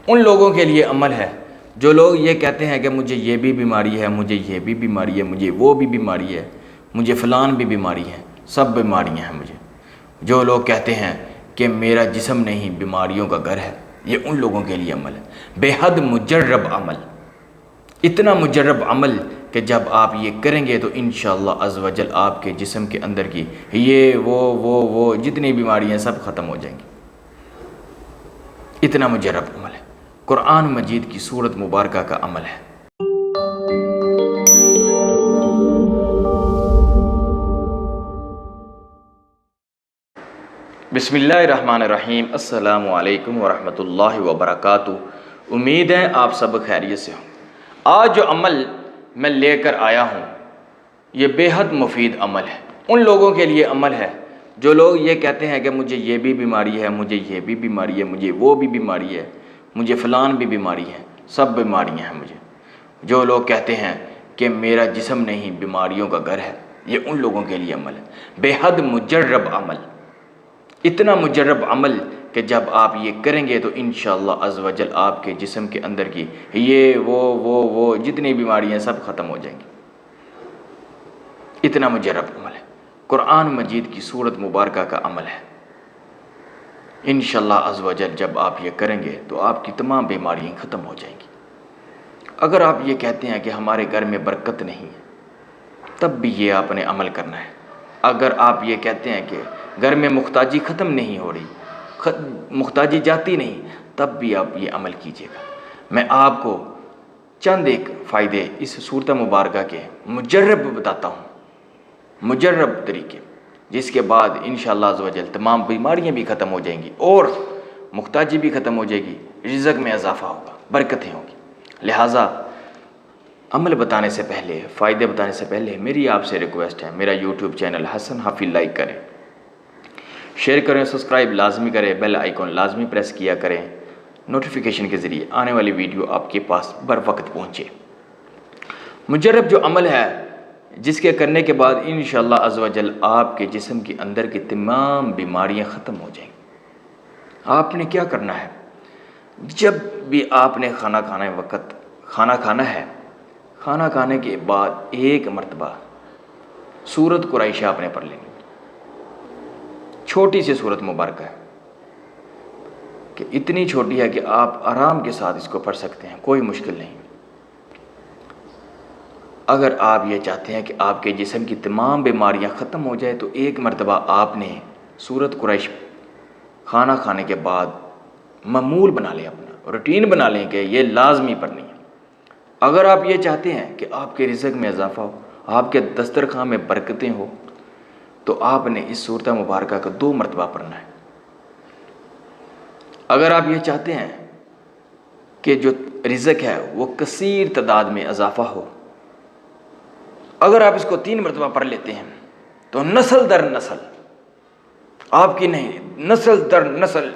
ان لوگوں کے لیے عمل ہے جو لوگ یہ کہتے ہیں کہ مجھے یہ بھی بیماری ہے، مجھے یہ بھی بیماری ہے، مجھے وہ بھی بیماری ہے، مجھے فلان بھی بیماری ہے، سب بیماریاں ہیں مجھے۔ جو لوگ کہتے ہیں کہ میرا جسم نہیں بیماریوں کا گھر ہے، یہ ان لوگوں کے لیے عمل ہے۔ بے حد مجرب عمل، اتنا مجرب عمل کہ جب آپ یہ کریں گے تو انشاءاللہ عز و جل آپ کے جسم کے اندر کی یہ وہ جتنی بیماریاں ہیں سب ختم ہو جائیں گی۔ اتنا مجرب عمل ہے، قرآن مجید کی سورت مبارکہ کا عمل ہے۔ بسم اللہ الرحمن الرحیم۔ السلام علیکم ورحمۃ اللہ وبرکاتہ۔ امید ہے آپ سب خیریت سے ہوں۔ آج جو عمل میں لے کر آیا ہوں یہ بے حد مفید عمل ہے۔ ان لوگوں کے لیے عمل ہے جو لوگ یہ کہتے ہیں کہ مجھے یہ بھی بیماری ہے، مجھے یہ بھی بیماری ہے، مجھے وہ بھی بیماری ہے، مجھے فلان بھی بیماری ہے، سب بیماریاں ہیں مجھے۔ جو لوگ کہتے ہیں کہ میرا جسم نہیں بیماریوں کا گھر ہے، یہ ان لوگوں کے لیے عمل ہے۔ بے حد مجرب عمل، اتنا مجرب عمل کہ جب آپ یہ کریں گے تو انشاءاللہ عز و جل آپ کے جسم کے اندر کی یہ وہ جتنی بیماریاں ہیں سب ختم ہو جائیں گی۔ اتنا مجرب عمل ہے، قرآن مجید کی سورت مبارکہ کا عمل ہے۔ انشاءاللہ عز و جل جب آپ یہ کریں گے تو آپ کی تمام بیماریاں ختم ہو جائیں گی۔ اگر آپ یہ کہتے ہیں کہ ہمارے گھر میں برکت نہیں ہے تب بھی یہ آپ نے عمل کرنا ہے۔ اگر آپ یہ کہتے ہیں کہ گھر میں مختاجی ختم نہیں ہو رہی، مختاجی جاتی نہیں، تب بھی آپ یہ عمل کیجیے گا۔ میں آپ کو چند ایک فائدے اس سورت مبارکہ کے مجرب بتاتا ہوں، مجرب طریقے، جس کے بعد انشاءاللہ عز و جل تمام بیماریاں بھی ختم ہو جائیں گی اور مختاجی بھی ختم ہو جائے گی، رزق میں اضافہ ہوگا، برکتیں ہوں گی۔ لہٰذا عمل بتانے سے پہلے، فائدے بتانے سے پہلے میری آپ سے ریکویسٹ ہے، میرا یوٹیوب چینل حسن حفیظ لائک کریں، شیئر کریں، سبسکرائب لازمی کریں، بیل آئیکن لازمی پریس کیا کریں، نوٹیفیکیشن کے ذریعے آنے والی ویڈیو آپ کے پاس بر وقت پہنچے۔ مجرب جو عمل ہے جس کے کرنے کے بعد انشاءاللہ عز و جل آپ کے جسم کے اندر کی تمام بیماریاں ختم ہو جائیں گی۔ آپ نے کیا کرنا ہے؟ جب بھی آپ نے کھانا کھانے وقت کھانا کھانا ہے، کھانا کھانے کے بعد ایک مرتبہ سورت قریش آپ نے پڑھ لینی، چھوٹی سی سورت مبارکہ ہے کہ اتنی چھوٹی ہے کہ آپ آرام کے ساتھ اس کو پڑھ سکتے ہیں، کوئی مشکل نہیں۔ اگر آپ یہ چاہتے ہیں کہ آپ کے جسم کی تمام بیماریاں ختم ہو جائے تو ایک مرتبہ آپ نے سورت قریش کھانا کھانے کے بعد معمول بنا لیں، اپنا روٹین بنا لیں کہ یہ لازمی پڑھنی ہے۔ اگر آپ یہ چاہتے ہیں کہ آپ کے رزق میں اضافہ ہو، آپ کے دسترخوان میں برکتیں ہو، تو آپ نے اس سورت مبارکہ کو 2 مرتبہ پڑھنا ہے۔ اگر آپ یہ چاہتے ہیں کہ جو رزق ہے وہ کثیر تعداد میں اضافہ ہو، اگر آپ اس کو 3 مرتبہ پڑھ لیتے ہیں تو نسل در نسل آپ کی نہیں، نسل در نسل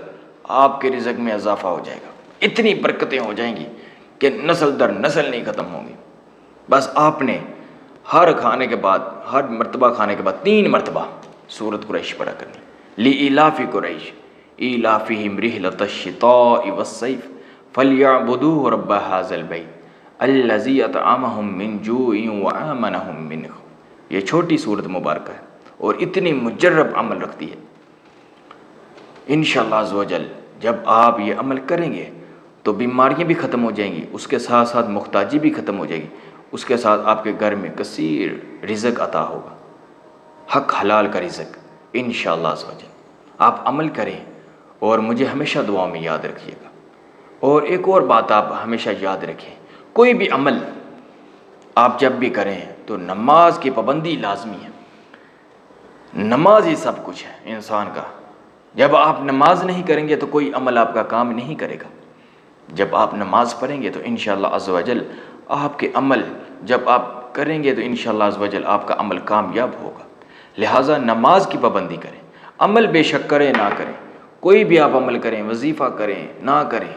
آپ کے رزق میں اضافہ ہو جائے گا، اتنی برکتیں ہو جائیں گی کہ نسل در نسل نہیں ختم ہوں گی۔ بس آپ نے ہر کھانے کے بعد، ہر مرتبہ کھانے کے بعد 3 مرتبہ سورت قریش پڑھا کرنی۔ لإلاف قریش إیلافہم رحلۃ الشتاء والصیف فلیعبدوا رب ھذا البیت الذی اطعمہم من جوع وآمنہم من خوف۔ یہ چھوٹی سورت مبارکہ ہے اور اتنی مجرب عمل رکھتی ہے۔ انشاءاللہ عز و جل جب آپ یہ عمل کریں گے تو بیماریاں بھی ختم ہو جائیں گی، اس کے ساتھ ساتھ مختاجی بھی ختم ہو جائے گی، اس کے ساتھ آپ کے گھر میں کثیر رزق عطا ہوگا، حق حلال کا رزق انشاءاللہ عز و جل۔ آپ عمل کریں اور مجھے ہمیشہ دعاؤں میں یاد رکھیے گا۔ اور ایک اور بات آپ ہمیشہ یاد رکھیں، کوئی بھی عمل آپ جب بھی کریں تو نماز کی پابندی لازمی ہے۔ نماز ہی سب کچھ ہے انسان کا۔ جب آپ نماز نہیں کریں گے تو کوئی عمل آپ کا کام نہیں کرے گا۔ جب آپ نماز پڑھیں گے تو انشاءاللہ عز و جل آپ کے عمل جب آپ کریں گے تو انشاءاللہ عز و جل آپ کا عمل کامیاب ہوگا۔ لہٰذا نماز کی پابندی کریں، عمل بے شک کریں نہ کریں، کوئی بھی آپ عمل کریں، وظیفہ کریں نہ کریں،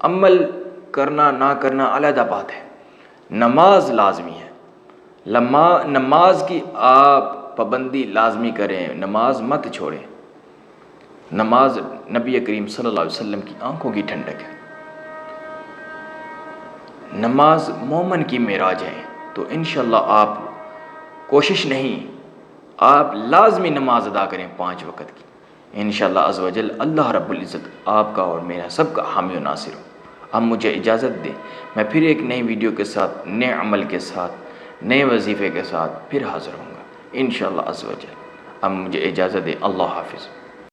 عمل کرنا نہ کرنا علیحدہ بات ہے، نماز لازمی ہے۔ نماز کی آپ پابندی لازمی کریں، نماز مت چھوڑیں۔ نماز نبی کریم صلی اللہ علیہ وسلم کی آنکھوں کی ٹھنڈک ہے۔ نماز مومن کی معراج ہے، تو انشاءاللہ آپ کوشش نہیں، آپ لازمی نماز ادا کریں 5 وقت کی، انشاءاللہ عز و جل اللہ رب العزت آپ کا اور میرا سب کا حامی و ناصر ہو۔ اب مجھے اجازت دیں، میں پھر ایک نئی ویڈیو کے ساتھ، نئے عمل کے ساتھ، نئے وظیفے کے ساتھ پھر حاضر ہوں گا انشاءاللہ عز و جل۔ اب مجھے اجازت دیں، اللہ حافظ۔